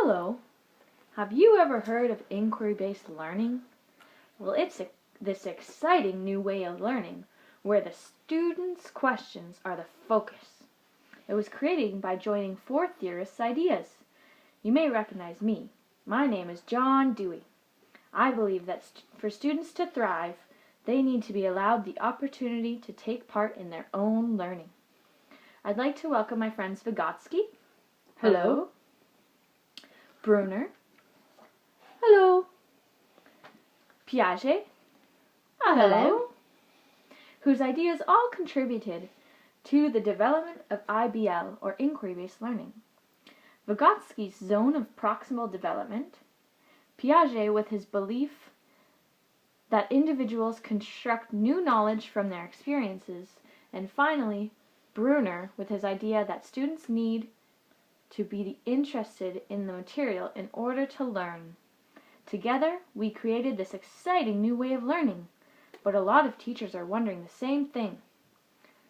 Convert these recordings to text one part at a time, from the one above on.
Hello. Have you ever heard of inquiry-based learning? Well, it's this exciting new way of learning where the students' questions are the focus. It was created by joining four theorists' ideas. You may recognize me. My name is John Dewey. I believe that for students to thrive, they need to be allowed the opportunity to take part in their own learning. I'd like to welcome my friends Vygotsky. Hello. Brunner. Hello. Piaget. Hello. Whose ideas all contributed to the development of IBL, or inquiry-based learning. Vygotsky's zone of proximal development, Piaget with his belief that individuals construct new knowledge from their experiences, and finally, Brunner with his idea that students need to be interested in the material in order to learn. Together, we created this exciting new way of learning, but a lot of teachers are wondering the same thing.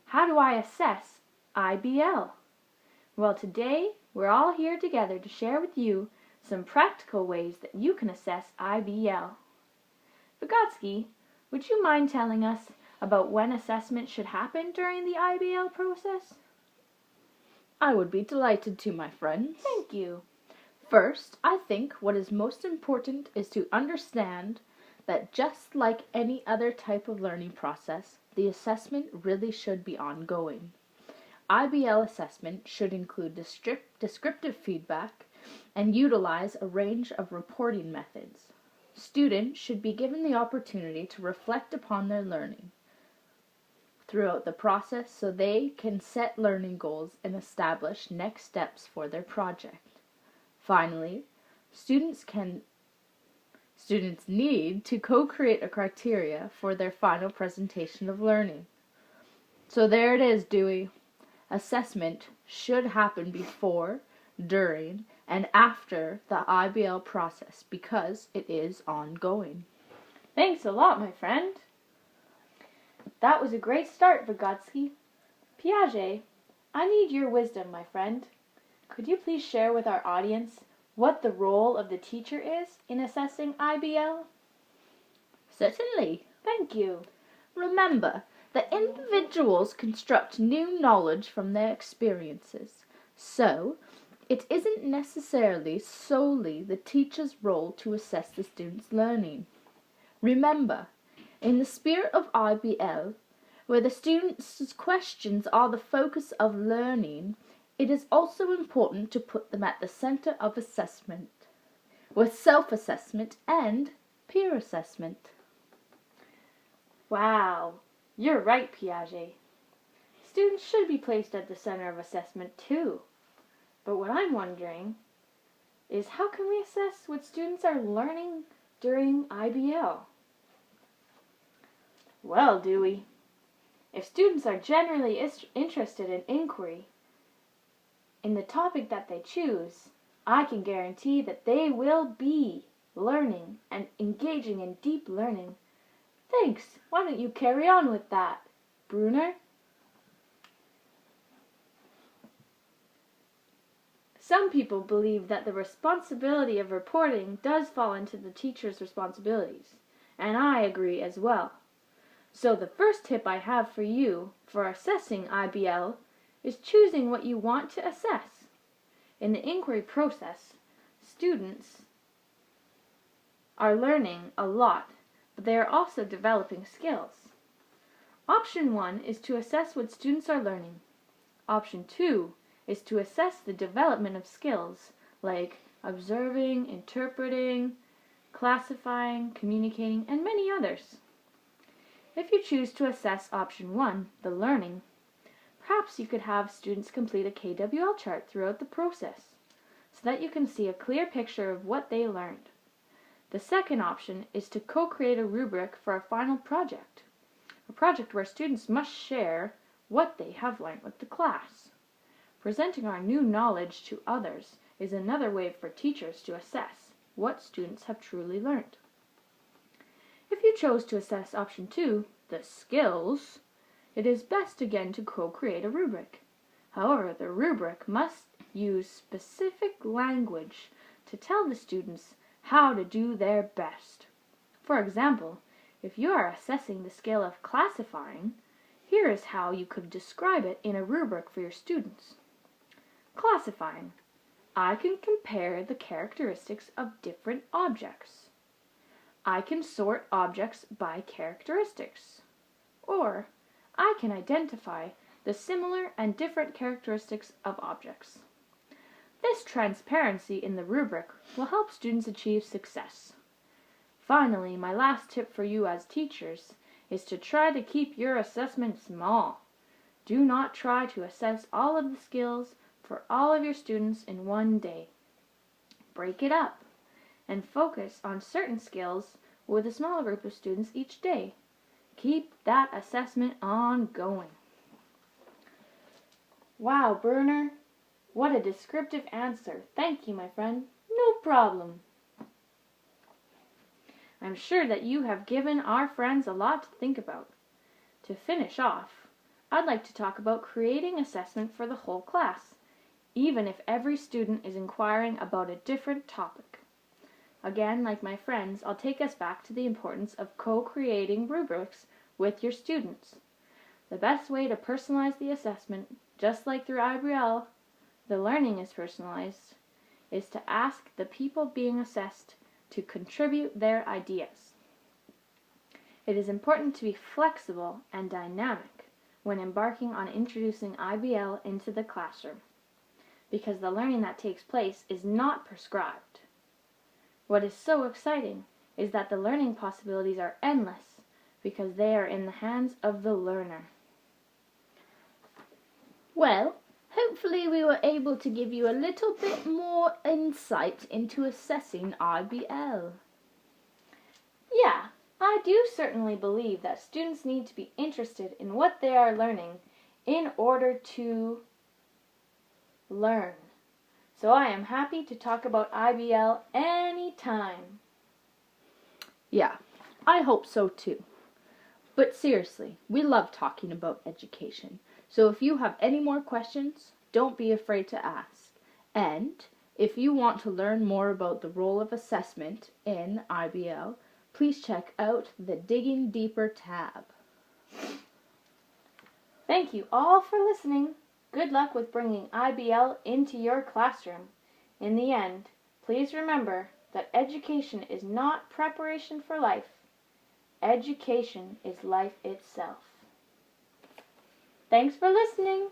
How do I assess IBL? Well, today, we're all here together to share with you some practical ways that you can assess IBL. Vygotsky, would you mind telling us about when assessment should happen during the IBL process? I would be delighted to, my friends. Thank you. First, I think what is most important is to understand that just like any other type of learning process, the assessment really should be ongoing. IBL assessment should include descriptive feedback and utilize a range of reporting methods. Students should be given the opportunity to reflect upon their learning throughout the process so they can set learning goals and establish next steps for their project. Finally, students need to co-create a criteria for their final presentation of learning. So there it is, Dewey. Assessment should happen before, during, and after the IBL process because it is ongoing. Thanks a lot, my friend. That was a great start, Vygotsky. Piaget, I need your wisdom, my friend. Could you please share with our audience what the role of the teacher is in assessing IBL? Certainly. Thank you. Remember that individuals construct new knowledge from their experiences, so it isn't necessarily solely the teacher's role to assess the student's learning. Remember, in the spirit of IBL, where the student's questions are the focus of learning, it is also important to put them at the center of assessment, with self-assessment and peer assessment. Wow, you're right, Piaget. Students should be placed at the center of assessment too. But what I'm wondering is how can we assess what students are learning during IBL? Well, Dewey, if students are generally interested in inquiry in the topic that they choose, I can guarantee that they will be learning and engaging in deep learning. Thanks. Why don't you carry on with that, Brunner? Some people believe that the responsibility of reporting does fall into the teacher's responsibilities, and I agree as well. So the first tip I have for you for assessing IBL is choosing what you want to assess. In the inquiry process, students are learning a lot, but they are also developing skills. Option 1 is to assess what students are learning. Option 2 is to assess the development of skills like observing, interpreting, classifying, communicating, and many others. If you choose to assess option 1, the learning, perhaps you could have students complete a KWL chart throughout the process so that you can see a clear picture of what they learned. The second option is to co-create a rubric for a final project, a project where students must share what they have learned with the class. Presenting our new knowledge to others is another way for teachers to assess what students have truly learned. If you chose to assess option 2, the skills, it is best again to co-create a rubric. However, the rubric must use specific language to tell the students how to do their best. For example, if you are assessing the skill of classifying, here is how you could describe it in a rubric for your students. Classifying. I can compare the characteristics of different objects. I can sort objects by characteristics. Or, I can identify the similar and different characteristics of objects. This transparency in the rubric will help students achieve success. Finally, my last tip for you as teachers is to try to keep your assessment small. Do not try to assess all of the skills for all of your students in one day. Break it up and focus on certain skills with a small group of students each day. Keep that assessment ongoing. Wow, Bruner, what a descriptive answer. Thank you, my friend. No problem. I'm sure that you have given our friends a lot to think about. To finish off, I'd like to talk about creating assessment for the whole class, even if every student is inquiring about a different topic. Again, like my friends, I'll take us back to the importance of co-creating rubrics with your students. The best way to personalize the assessment, just like through IBL, the learning is personalized, is to ask the people being assessed to contribute their ideas. It is important to be flexible and dynamic when embarking on introducing IBL into the classroom, because the learning that takes place is not prescribed. What is so exciting is that the learning possibilities are endless because they are in the hands of the learner. Well, hopefully we were able to give you a little bit more insight into assessing IBL. Yeah, I do certainly believe that students need to be interested in what they are learning in order to learn. So I am happy to talk about IBL anytime. Yeah, I hope so too. But seriously, we love talking about education. So if you have any more questions, don't be afraid to ask. And if you want to learn more about the role of assessment in IBL, please check out the Digging Deeper tab. Thank you all for listening. Good luck with bringing IBL into your classroom. In the end, please remember that education is not preparation for life. Education is life itself. Thanks for listening.